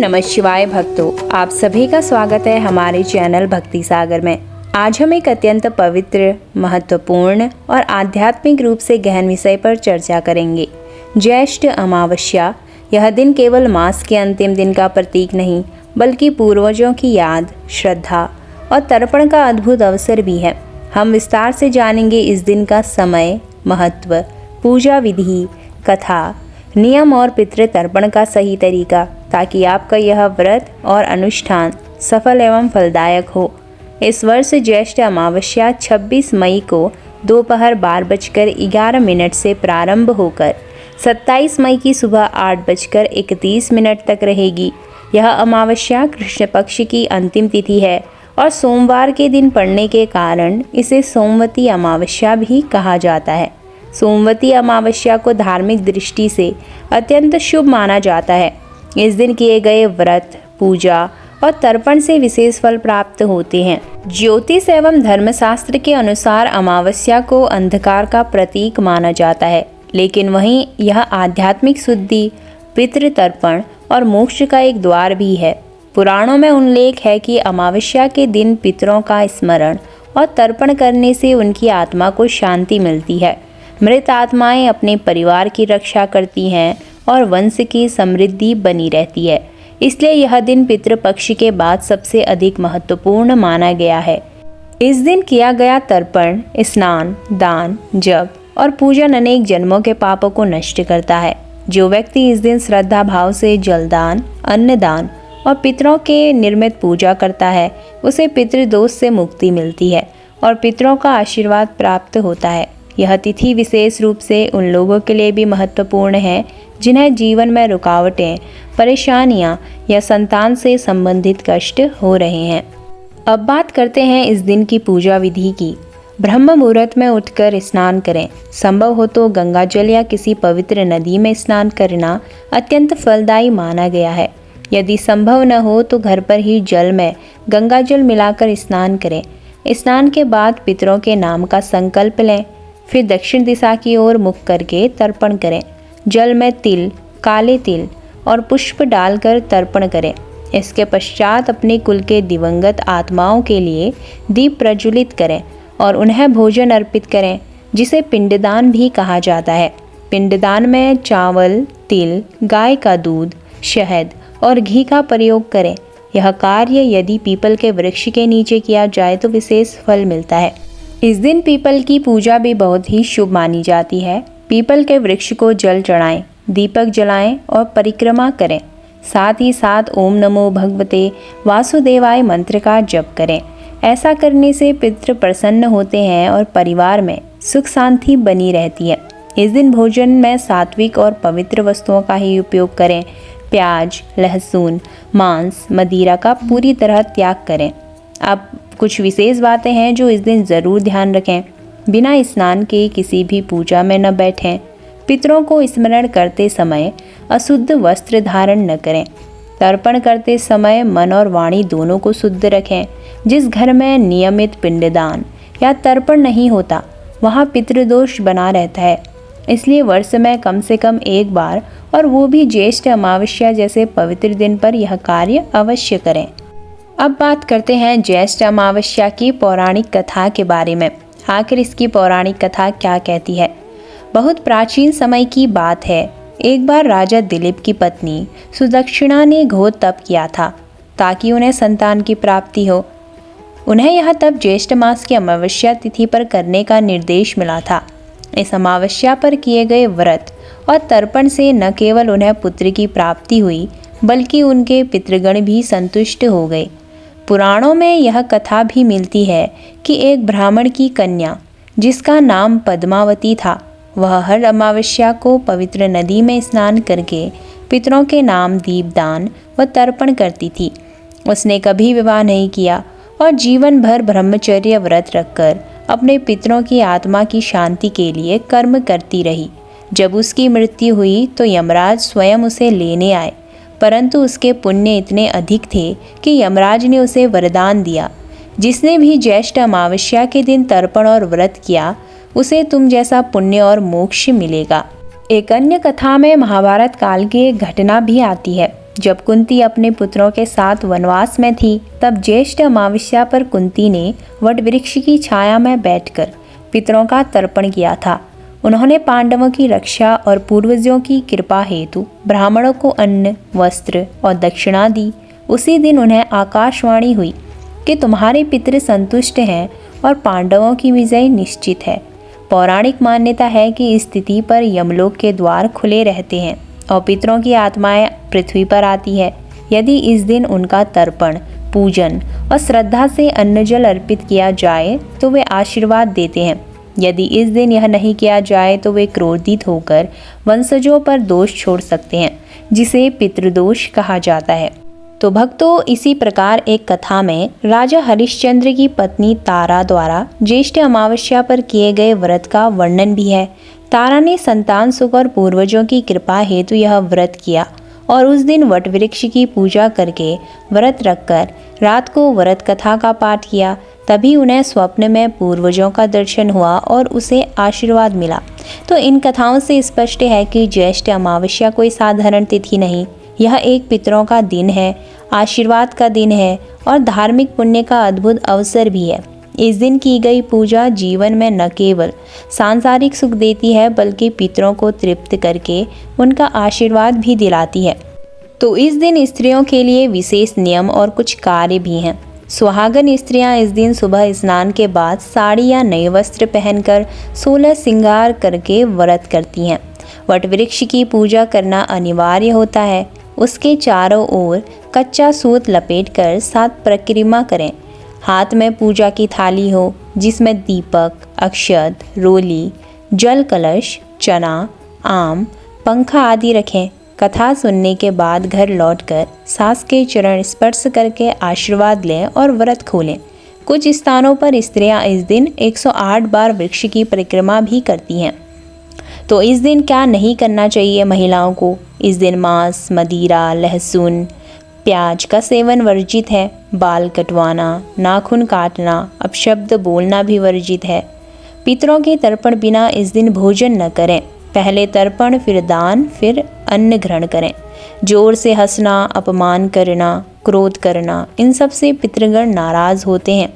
नमः शिवाय भक्तों, आप सभी का स्वागत है हमारे चैनल भक्ति सागर में। आज हम एक अत्यंत पवित्र, महत्वपूर्ण और आध्यात्मिक रूप से गहन विषय पर चर्चा करेंगे। ज्येष्ठ अमावस्या। यह दिन केवल मास के अंतिम दिन का प्रतीक नहीं, बल्कि पूर्वजों की याद, श्रद्धा और तर्पण का अद्भुत अवसर भी है। हम विस्तार से जानेंगे इस दिन का समय, महत्व, पूजा विधि, कथा, नियम और पितृ तर्पण का सही तरीका, ताकि आपका यह व्रत और अनुष्ठान सफल एवं फलदायक हो। इस वर्ष ज्येष्ठ अमावस्या 26 मई को दोपहर 12:11 से प्रारंभ होकर 27 मई की सुबह 8:31 तक रहेगी। यह अमावस्या कृष्ण पक्ष की अंतिम तिथि है और सोमवार के दिन पड़ने के कारण इसे सोमवती अमावस्या भी कहा जाता है। सोमवती अमावस्या को धार्मिक दृष्टि से अत्यंत शुभ माना जाता है। इस दिन किए गए व्रत, पूजा और तर्पण से विशेष फल प्राप्त होते हैं। ज्योतिष एवं धर्मशास्त्र के अनुसार अमावस्या को अंधकार का प्रतीक माना जाता है, लेकिन वहीं यह आध्यात्मिक शुद्धि, पितृ तर्पण और मोक्ष का एक द्वार भी है। पुराणों में उल्लेख है कि अमावस्या के दिन पितरों का स्मरण और तर्पण करने से उनकी आत्मा को शांति मिलती है। मृत आत्माएं अपने परिवार की रक्षा करती हैं और वंश की समृद्धि बनी रहती है। इसलिए यह दिन पितृपक्ष के बाद सबसे अधिक महत्वपूर्ण माना गया है। इस दिन किया गया तर्पण, स्नान, दान, जप और पूजन अनेक जन्मों के पापों को नष्ट करता है। जो व्यक्ति इस दिन श्रद्धा भाव से जलदान, अन्नदान और पितरों के निर्मित पूजा करता है, उसे पितृदोष से मुक्ति मिलती है और पितरों का आशीर्वाद प्राप्त होता है। यह तिथि विशेष रूप से उन लोगों के लिए भी महत्वपूर्ण है जिन्हें जीवन में रुकावटें, परेशानियां या संतान से संबंधित कष्ट हो रहे हैं। अब बात करते हैं इस दिन की पूजा विधि की। ब्रह्म मुहूर्त में उठकर स्नान करें। संभव हो तो गंगा जल या किसी पवित्र नदी में स्नान करना अत्यंत फलदायी माना गया है। यदि संभव न हो तो घर पर ही जल में गंगा जल मिलाकर स्नान करें। स्नान के बाद पितरों के नाम का संकल्प लें, फिर दक्षिण दिशा की ओर मुख करके तर्पण करें। जल में तिल, काले तिल और पुष्प डालकर तर्पण करें। इसके पश्चात अपने कुल के दिवंगत आत्माओं के लिए दीप प्रज्वलित करें और उन्हें भोजन अर्पित करें, जिसे पिंडदान भी कहा जाता है। पिंडदान में चावल, तिल, गाय का दूध, शहद और घी का प्रयोग करें। यह कार्य यदि पीपल के वृक्ष के नीचे किया जाए तो विशेष फल मिलता है। इस दिन पीपल की पूजा भी बहुत ही शुभ मानी जाती है। पीपल के वृक्ष को जल चढ़ाएं, दीपक जलाएं और परिक्रमा करें। साथ ही साथ ओम नमो भगवते वासुदेवाय मंत्र का जप करें। ऐसा करने से पितृ प्रसन्न होते हैं और परिवार में सुख शांति बनी रहती है। इस दिन भोजन में सात्विक और पवित्र वस्तुओं का ही उपयोग करें। प्याज, लहसुन, मांस, मदिरा का पूरी तरह त्याग करें। अब कुछ विशेष बातें हैं जो इस दिन ज़रूर ध्यान रखें। बिना स्नान के किसी भी पूजा में न बैठें। पितरों को स्मरण करते समय अशुद्ध वस्त्र धारण न करें। तर्पण करते समय मन और वाणी दोनों को शुद्ध रखें। जिस घर में नियमित पिंडदान या तर्पण नहीं होता, वहाँ पितृदोष बना रहता है। इसलिए वर्ष में कम से कम एक बार, और वो भी ज्येष्ठ अमावस्या जैसे पवित्र दिन पर यह कार्य अवश्य करें। अब बात करते हैं ज्येष्ठ अमावस्या की पौराणिक कथा के बारे में। आखिर इसकी पौराणिक कथा क्या कहती है? बहुत प्राचीन समय की बात है। एक बार राजा दिलीप की पत्नी सुदक्षिणा ने घोर तप किया था ताकि उन्हें संतान की प्राप्ति हो। उन्हें यह तप ज्येष्ठ मास की अमावस्या तिथि पर करने का निर्देश मिला था। इस अमावस्या पर किए गए व्रत और तर्पण से न केवल उन्हें पुत्र की प्राप्ति हुई, बल्कि उनके पितृगण भी संतुष्ट हो गए। पुराणों में यह कथा भी मिलती है कि एक ब्राह्मण की कन्या, जिसका नाम पद्मावती था, वह हर अमावस्या को पवित्र नदी में स्नान करके पितरों के नाम दीपदान व तर्पण करती थी। उसने कभी विवाह नहीं किया और जीवन भर ब्रह्मचर्य व्रत रखकर अपने पितरों की आत्मा की शांति के लिए कर्म करती रही। जब उसकी मृत्यु हुई तो यमराज स्वयं उसे लेने आए, परंतु उसके पुण्य इतने अधिक थे कि यमराज ने उसे वरदान दिया, जिसने भी ज्येष्ठ अमावस्या के दिन तर्पण और व्रत किया, उसे तुम जैसा पुण्य और मोक्ष मिलेगा। एक अन्य कथा में महाभारत काल की एक घटना भी आती है, जब कुंती अपने पुत्रों के साथ वनवास में थी, तब ज्येष्ठ अमावस्या पर कुंती ने वटवृक्ष की छाया में बैठकर पितरों का तर्पण किया था। उन्होंने पांडवों की रक्षा और पूर्वजों की कृपा हेतु ब्राह्मणों को अन्न, वस्त्र और दक्षिणा दी। उसी दिन उन्हें आकाशवाणी हुई कि तुम्हारे पितृ संतुष्ट हैं और पांडवों की विजय निश्चित है। पौराणिक मान्यता है कि इस तिथि पर यमलोक के द्वार खुले रहते हैं और पितरों की आत्माएं पृथ्वी पर आती है। यदि इस दिन उनका तर्पण, पूजन और श्रद्धा से अन्न जल अर्पित किया जाए तो वे आशीर्वाद देते हैं। यदि इस दिन यह नहीं किया जाए तो वे क्रोधित होकर वंशजों पर दोष छोड़ सकते हैं, जिसे पितृदोष कहा जाता है। तो भक्तों, इसी प्रकार एक कथा में राजा हरिश्चंद्र की पत्नी तारा द्वारा ज्येष्ठ अमावस्या पर किए गए व्रत का वर्णन भी है। तारा ने संतान सुख और पूर्वजों की कृपा हेतु यह व्रत किया और उस दिन वटवृक्ष की पूजा करके व्रत रखकर रात को व्रत कथा का पाठ किया। तभी उन्हें स्वप्न में पूर्वजों का दर्शन हुआ और उसे आशीर्वाद मिला। तो इन कथाओं से स्पष्ट है कि ज्येष्ठ अमावस्या कोई साधारण तिथि नहीं, यह एक पितरों का दिन है, आशीर्वाद का दिन है और धार्मिक पुण्य का अद्भुत अवसर भी है। इस दिन की गई पूजा जीवन में न केवल सांसारिक सुख देती है बल्कि पितरों को तृप्त करके उनका आशीर्वाद भी दिलाती है। तो इस दिन स्त्रियों के लिए विशेष नियम और कुछ कार्य भी हैं। सुहागन स्त्रियां इस दिन सुबह स्नान के बाद साड़ी या नए वस्त्र पहनकर 16 श्रृंगार करके व्रत करती हैं। वटवृक्ष की पूजा करना अनिवार्य होता है। उसके चारों ओर कच्चा सूत लपेटकर 7 परिक्रमा करें। हाथ में पूजा की थाली हो जिसमें दीपक, अक्षत, रोली, जल कलश, चना, आम, पंखा आदि रखें। कथा सुनने के बाद घर लौटकर सास के चरण स्पर्श करके आशीर्वाद लें और व्रत खोलें। कुछ स्थानों पर स्त्रियां इस दिन 108 बार वृक्ष की परिक्रमा भी करती हैं। तो इस दिन क्या नहीं करना चाहिए महिलाओं को? इस दिन मांस, मदिरा, लहसुन, प्याज का सेवन वर्जित है। बाल कटवाना, नाखून काटना, अपशब्द बोलना भी वर्जित है। पितरों के तर्पण बिना इस दिन भोजन न करें। पहले तर्पण, फिर दान, फिर अन्न ग्रहण करें। जोर से हंसना, अपमान करना, क्रोध करना, इन सब से पितृगण नाराज होते हैं।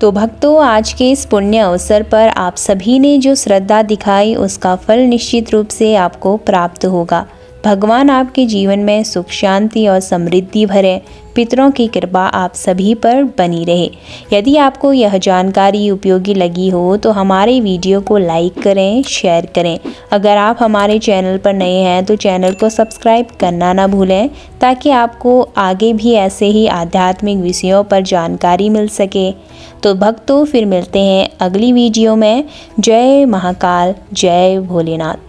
तो भक्तों, आज के इस पुण्य अवसर पर आप सभी ने जो श्रद्धा दिखाई उसका फल निश्चित रूप से आपको प्राप्त होगा। भगवान आपके जीवन में सुख, शांति और समृद्धि भरे। पितरों की कृपा आप सभी पर बनी रहे। यदि आपको यह जानकारी उपयोगी लगी हो तो हमारे वीडियो को लाइक करें, शेयर करें। अगर आप हमारे चैनल पर नए हैं तो चैनल को सब्सक्राइब करना ना भूलें, ताकि आपको आगे भी ऐसे ही आध्यात्मिक विषयों पर जानकारी मिल सके। तो भक्तों, फिर मिलते हैं अगली वीडियो में। जय महाकाल, जय भोलेनाथ।